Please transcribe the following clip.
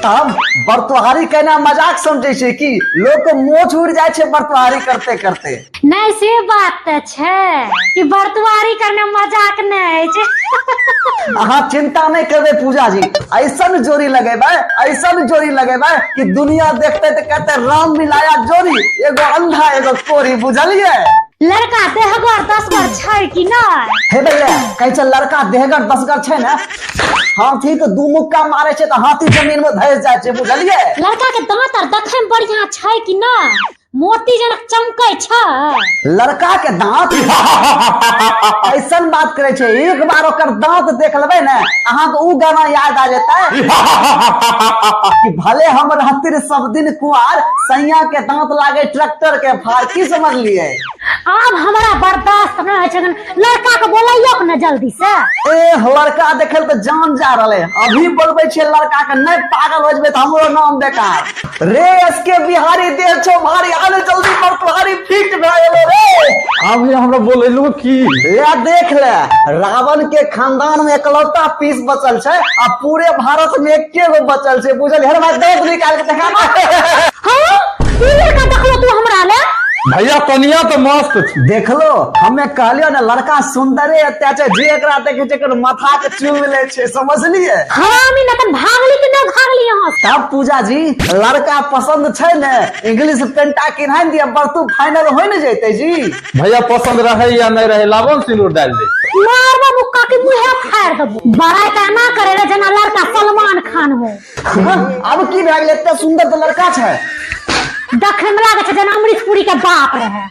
तब बर्तुहारी कहना मजाक समझे छे कि लोग के मोछ उड़ जाए छे बर्तुहारी करते करते। नहीं से बात तो छे कि बर्तुहारी करने मजाक नहीं छे। अहाँ चिंता नहीं करबे पूजा जी, ऐसा जोड़ी लगेबे, ऐसा जोड़ी लगेबे कि दुनिया देखते तो कहते राम मिलाया जोड़ी, एगो अंधा एगो कोरी, बुझलिए। लड़का देहगर 10 छे कि नहीं? हे भैया कहे छे लड़का देहगर 10 छे ना, हाथी तो दू मुक्का मारे छे तो हाथी जमीन में धस जाए छे, बुझलिए। लड़का के दांत और देखे में बढ़िया छे कि नहीं? मोती जनक चमके छे। लड़का के दांत ऐसा बात करे छे, एक बार ओकर दांत देख लेबे ना अहाँ को उ गाना याद आ जाता है कि भले हम रहतिर सब दिन कुआर, सैया के दांत लागे ट्रैक्टर के फार, की समझ लिए। अब हमारा बर्दाश्त नहीं छे, लड़का के बोलाइयो ना जल्दी से। ए लड़का देखे तो जान जा रहे, अभी बोलबे छे लड़का के, नहीं पागल हो जबे तो हमरो नाम बेकार। रे इसके बिहारी देव छो भारी, आने जल्दी पर तुम्हारी फिट भए रे। अभी हमरा बोलेलू की या देख ले, रावण के खानदान में इकलौता पीस बचल छे आ पूरे भारत में एके गो बचल छे, बुझल। हर बात देख निकाल के देखा। हां ई लड़का देखलो तू हमरा ले। भैया कनिया तो मस्त थी। देख लो, हमें कहलियो ना लड़का सुंदरे एते छे, जे एकरा देखे छे कर माथा के चूम ले छे, समझलिए। हरामी नतन भागली कि ना भागली यहां से? तब पूजा जी लड़का पसंद छे ने, इंग्लिश पेंटा किन्हाई दिया, बर्तू फाइनल होई न जैते जी। भैया पसंद रहे या नहीं रहे, लावन सिंदूर डाल दे। मारबा मुक्का के मुंहे फाड़ देबो। बड़ा ना करे रे जना लड़का सलमान खान हो। अब की भए गेल, एते सुंदर तो लड़का छे, देखे में लागे छे जना अमरीश पुरी के बाप रहे।